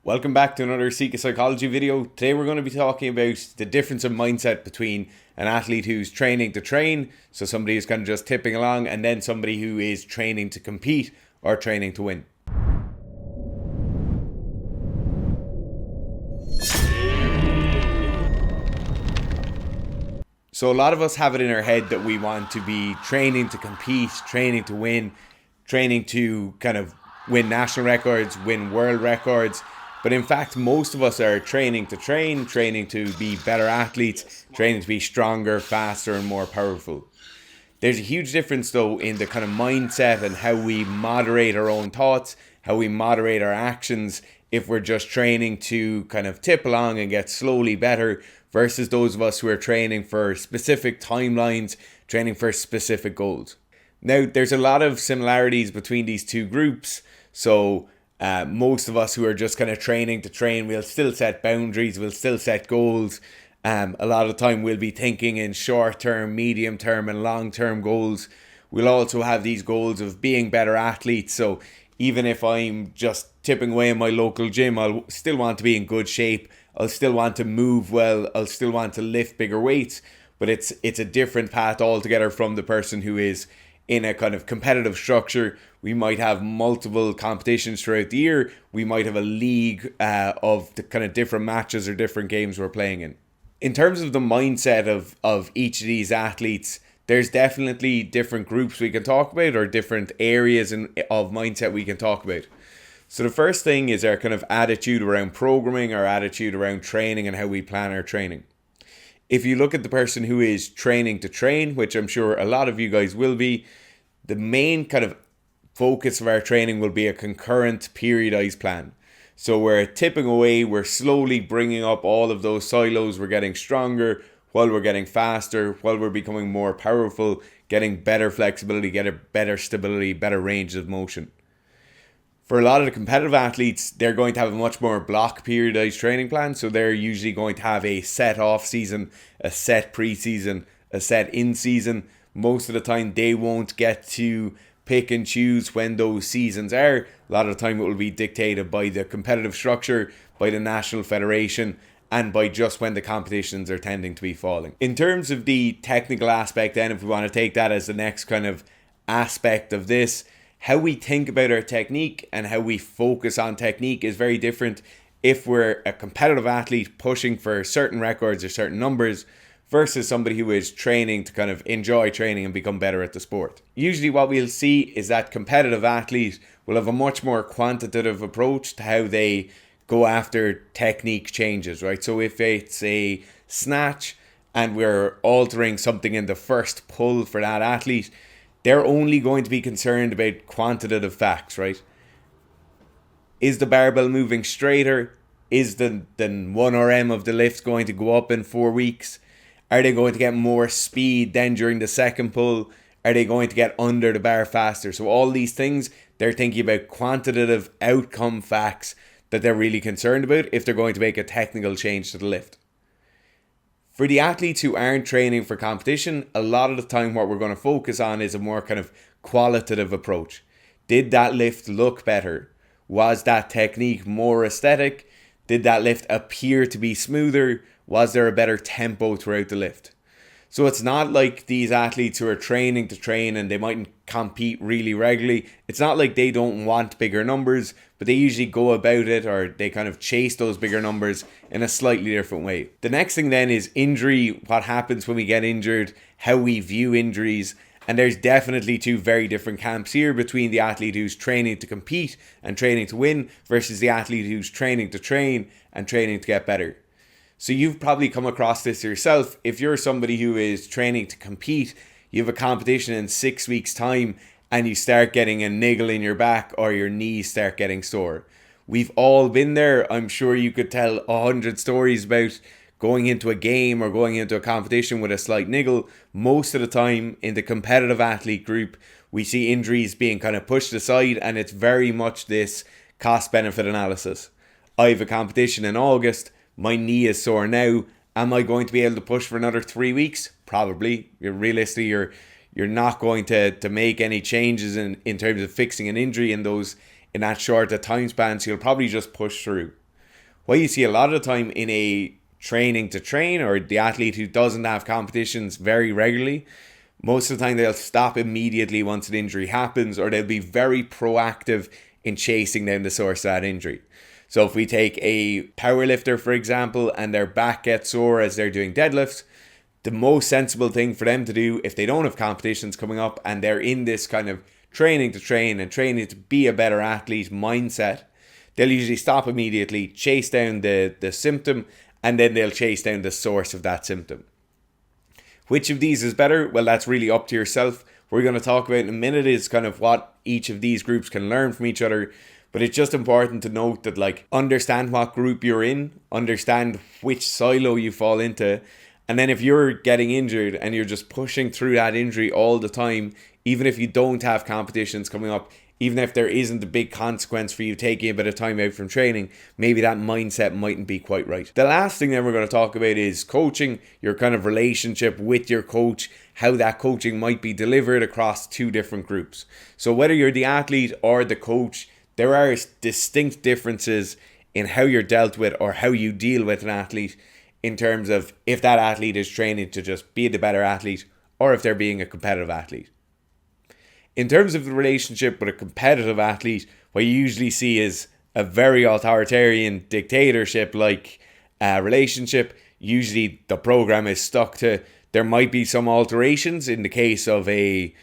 Welcome back to another Sika Psychology video. Today we're going to be talking about the difference of mindset between an athlete who's training to train, so somebody who's kind of just tipping along, and then somebody who is training to compete or training to win. So a lot of us have it in our head that we want to be training to compete, training to win, training to kind of win national records, win world records. But in fact, most of us are training to train, training to be better athletes, training to be stronger, faster, and more powerful. There's a huge difference, though, in the kind of mindset and how we moderate our own thoughts, how we moderate our actions if we're just training to kind of tip along and get slowly better versus those of us who are training for specific timelines, training for specific goals. Now, there's a lot of similarities between these two groups. So most of us who are just kind of training to train, we'll still set boundaries, we'll still set goals. A lot of the time we'll be thinking in short-term, medium-term and long-term goals. We'll also have these goals of being better athletes. So even if I'm just tipping away in my local gym, I'll still want to be in good shape. I'll still want to move well. I'll still want to lift bigger weights. But it's a different path altogether from the person who is in a kind of competitive structure. We might have multiple competitions throughout the year. We might have a league of the kind of different matches or different games we're playing in. In terms of the mindset of each of these athletes, there's definitely different groups we can talk about or different areas of mindset we can talk about. So the first thing is our kind of attitude around programming, our attitude around training and how we plan our training. If you look at the person who is training to train, which I'm sure a lot of you guys will be, the main kind of focus of our training will be a concurrent periodized plan. So we're tipping away, we're slowly bringing up all of those silos, we're getting stronger while we're getting faster, while we're becoming more powerful, getting better flexibility, getting better stability, better range of motion. For a lot of the competitive athletes, they're going to have a much more block periodized training plan. So they're usually going to have a set off season, a set preseason, a set in season. Most of the time, they won't get to pick and choose when those seasons are. A lot of the time, it will be dictated by the competitive structure, by the national federation, and by just when the competitions are tending to be falling. In terms of the technical aspect, then, if we want to take that as the next kind of aspect of this, how we think about our technique and how we focus on technique is very different if we're a competitive athlete pushing for certain records or certain numbers versus somebody who is training to kind of enjoy training and become better at the sport. Usually what we'll see is that competitive athletes will have a much more quantitative approach to how they go after technique changes, right? So if it's a snatch and we're altering something in the first pull for that athlete, they're only going to be concerned about quantitative facts, right? Is the barbell moving straighter? Is the 1RM of the lift going to go up in 4 weeks? Are they going to get more speed then during the second pull? Are they going to get under the bar faster? So all these things, they're thinking about quantitative outcome facts that they're really concerned about if they're going to make a technical change to the lift. For the athletes who aren't training for competition, a lot of the time what we're going to focus on is a more kind of qualitative approach. Did that lift look better? Was that technique more aesthetic? Did that lift appear to be smoother? Was there a better tempo throughout the lift? So it's not like these athletes who are training to train and they mightn't compete really regularly. It's not like they don't want bigger numbers, but they usually go about it or they kind of chase those bigger numbers in a slightly different way. The next thing then is injury, what happens when we get injured, how we view injuries. And there's definitely two very different camps here between the athlete who's training to compete and training to win versus the athlete who's training to train and training to get better. So you've probably come across this yourself. If you're somebody who is training to compete, you have a competition in 6 weeks' time and you start getting a niggle in your back or your knees start getting sore. We've all been there. I'm sure you could tell 100 stories about going into a game or going into a competition with a slight niggle. Most of the time in the competitive athlete group, we see injuries being kind of pushed aside, and it's very much this cost-benefit analysis. I have a competition in August. My knee is sore now. Am I going to be able to push for another 3 weeks? Probably. Realistically, you're not going to make any changes in terms of fixing an injury in that short a time span. So you'll probably just push through. What you see a lot of the time in a training to train, or the athlete who doesn't have competitions very regularly, most of the time they'll stop immediately once an injury happens, or they'll be very proactive in chasing down the source of that injury. So if we take a powerlifter, for example, and their back gets sore as they're doing deadlifts, the most sensible thing for them to do if they don't have competitions coming up and they're in this kind of training to train and training to be a better athlete mindset, they'll usually stop immediately, chase down the symptom, and then they'll chase down the source of that symptom. Which of these is better? Well, that's really up to yourself. We're going to talk about in a minute is kind of what each of these groups can learn from each other. But it's just important to note that, like, understand what group you're in, understand which silo you fall into. And then if you're getting injured and you're just pushing through that injury all the time, even if you don't have competitions coming up, even if there isn't a big consequence for you taking a bit of time out from training, maybe that mindset mightn't be quite right. The last thing that we're going to talk about is coaching, your kind of relationship with your coach, how that coaching might be delivered across two different groups. So whether you're the athlete or the coach, there are distinct differences in how you're dealt with or how you deal with an athlete in terms of if that athlete is training to just be the better athlete or if they're being a competitive athlete. In terms of the relationship with a competitive athlete, what you usually see is a very authoritarian dictatorship-like relationship. Usually the program is stuck to. There might be some alterations in the case of a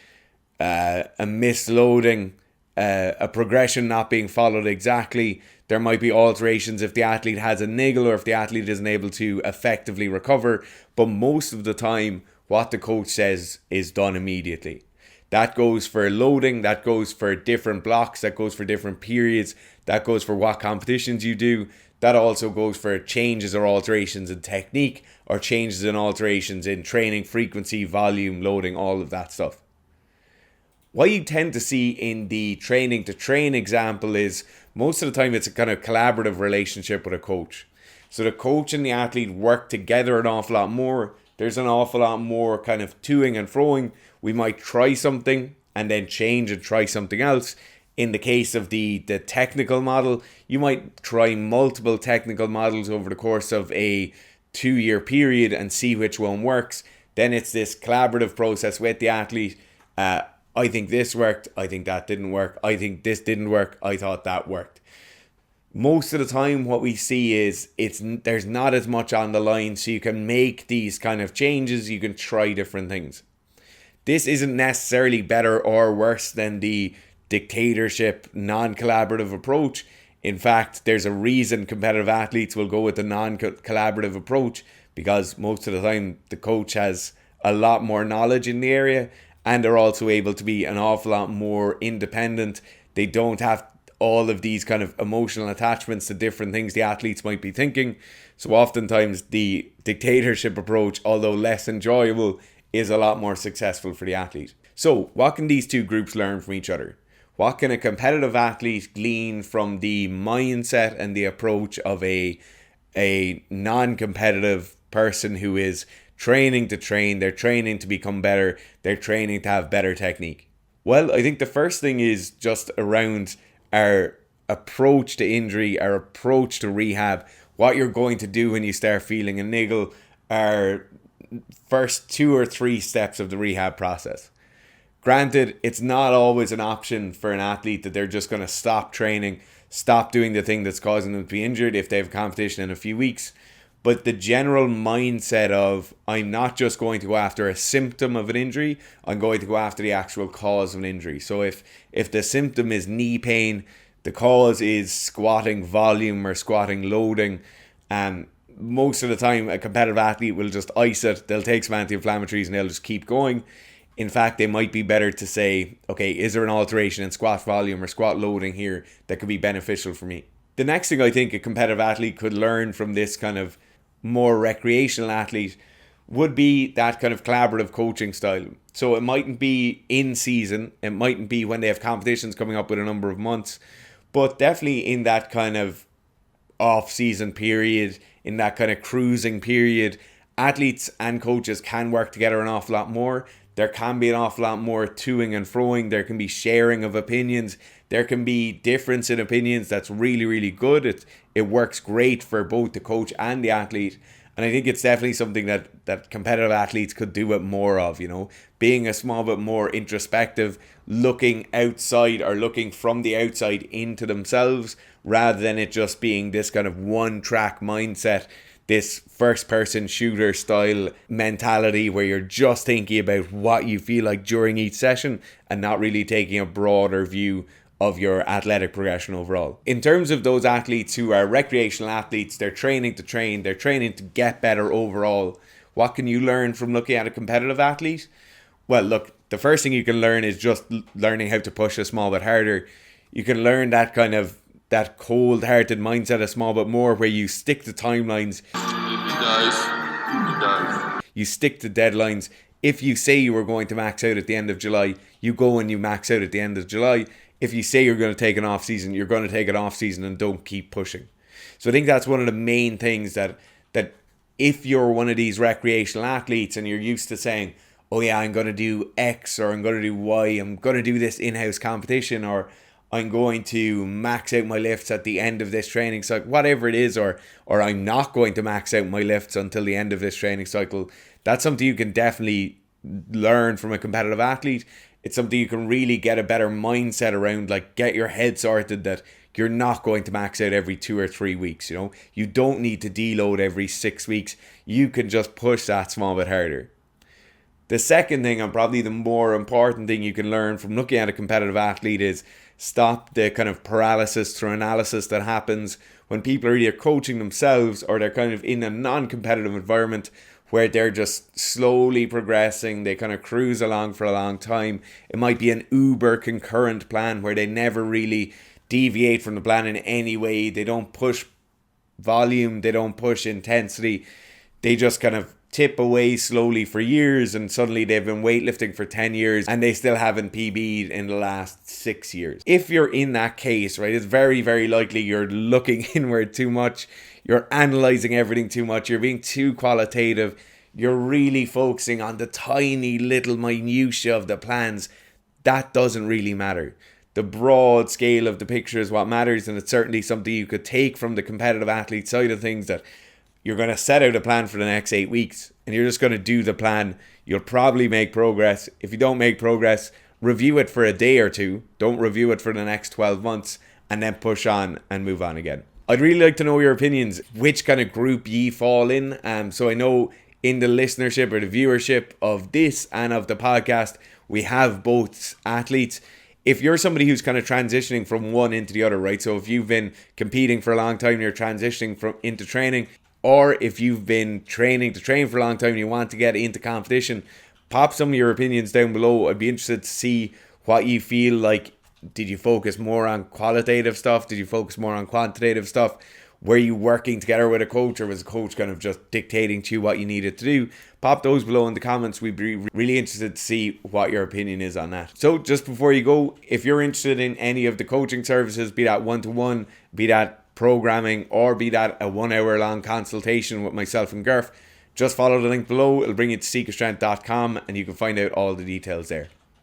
misloading, a progression not being followed exactly. There might be alterations if the athlete has a niggle or if the athlete isn't able to effectively recover. But most of the time, what the coach says is done immediately. That goes for loading, that goes for different blocks, that goes for different periods, that goes for what competitions you do. That also goes for changes or alterations in technique or changes and alterations in training frequency, volume, loading, all of that stuff. What you tend to see in the training to train example is most of the time it's a kind of collaborative relationship with a coach. So the coach and the athlete work together an awful lot more. There's an awful lot more kind of toing and froing. We might try something and then change and try something else. In the case of the technical model, you might try multiple technical models over the course of a 2-year period and see which one works. Then it's this collaborative process with the athlete. I think this worked. I think that didn't work. I think this didn't work. I thought that worked. Most of the time what we see is there's not as much on the line, so you can make these kind of changes. You can try different things. This isn't necessarily better or worse than the dictatorship, non-collaborative approach. In fact, there's a reason competitive athletes will go with the non-collaborative approach, because most of the time the coach has a lot more knowledge in the area and they're also able to be an awful lot more independent. They don't have all of these kind of emotional attachments to different things the athletes might be thinking. So oftentimes the dictatorship approach, although less enjoyable, is a lot more successful for the athlete. So what can these two groups learn from each other? What can a competitive athlete glean from the mindset and the approach of a non-competitive person who is training to train? They're training to become better. They're training to have better technique. Well, I think the first thing is just around our approach to injury, our approach to rehab, what you're going to do when you start feeling a niggle, are first 2 or 3 steps of the rehab process. Granted, it's not always an option for an athlete that they're just going to stop training, stop doing the thing that's causing them to be injured if they have competition in a few weeks. But the general mindset of, I'm not just going to go after a symptom of an injury, I'm going to go after the actual cause of an injury. So if the symptom is knee pain, the cause is squatting volume or squatting loading, most of the time a competitive athlete will just ice it. They'll take some anti-inflammatories and they'll just keep going. In fact, it might be better to say, okay, is there an alteration in squat volume or squat loading here that could be beneficial for me? The next thing I think a competitive athlete could learn from this kind of more recreational athlete would be that kind of collaborative coaching style. So it mightn't be in season, it mightn't be when they have competitions coming up with a number of months, but definitely in that kind of off-season period, in that kind of cruising period, athletes and coaches can work together an awful lot more. there can be an awful lot more toing and froing. There can be sharing of opinions. There can be difference in opinions that's really, really good. It works great for both the coach and the athlete. And I think it's definitely something that competitive athletes could do it more of, being a small bit more introspective, looking outside or looking from the outside into themselves, rather than it just being this kind of one track mindset, this first person shooter style mentality where you're just thinking about what you feel like during each session and not really taking a broader view of your athletic progression overall. In terms of those athletes who are recreational athletes, they're training to train, they're training to get better overall. What can you learn from looking at a competitive athlete? Well, look, the first thing you can learn is just learning how to push a small bit harder. You can learn that cold-hearted mindset a small bit more, where you stick to timelines. You stick to deadlines. If you say you were going to max out at the end of July, you go and you max out at the end of July. If you say you're going to take an off season, you're going to take an off season and don't keep pushing. So I think that's one of the main things that if you're one of these recreational athletes and you're used to saying, oh yeah, I'm going to do X or I'm going to do Y, I'm going to do this in-house competition, or I'm going to max out my lifts at the end of this training cycle, whatever it is, or I'm not going to max out my lifts until the end of this training cycle. That's something you can definitely learn from a competitive athlete. It's something you can really get a better mindset around, like get your head sorted that you're not going to max out every 2 or 3 weeks. You don't need to deload every 6 weeks. You can just push that small bit harder. The second thing, and probably the more important thing you can learn from looking at a competitive athlete, is stop the kind of paralysis through analysis that happens when people are either coaching themselves or they're kind of in a non-competitive environment where they're just slowly progressing. They kind of cruise along for a long time. It might be an uber concurrent plan where they never really deviate from the plan in any way. They don't push volume, they don't push intensity. They just kind of tip away slowly for years, and suddenly they've been weightlifting for 10 years and they still haven't PB'd in the last 6 years. If you're in that case, right, it's very, very likely you're looking inward too much. You're analysing everything too much. You're being too qualitative. You're really focusing on the tiny little minutiae of the plans. That doesn't really matter. The broad scale of the picture is what matters, and it's certainly something you could take from the competitive athlete side of things, that you're going to set out a plan for the next 8 weeks and you're just going to do the plan. You'll probably make progress. If you don't make progress, review it for a day or two. Don't review it for the next 12 months and then push on and move on again. I'd really like to know your opinions, which kind of group ye fall in. So I know in the listenership or the viewership of this and of the podcast, we have both athletes. If you're somebody who's kind of transitioning from one into the other, right? So if you've been competing for a long time, you're transitioning into training, or if you've been training to train for a long time and you want to get into competition, pop some of your opinions down below. I'd be interested to see what you feel like. Did you focus more on qualitative stuff? Did you focus more on quantitative stuff? Were you working together with a coach, or was the coach kind of just dictating to you what you needed to do? Pop those below in the comments. We'd be really interested to see what your opinion is on that. So just before you go, if you're interested in any of the coaching services, be that one-to-one, be that programming, or be that a 1 hour long consultation with myself and Gerf, just follow the link below. It'll bring you to sikastrength.com and you can find out all the details there.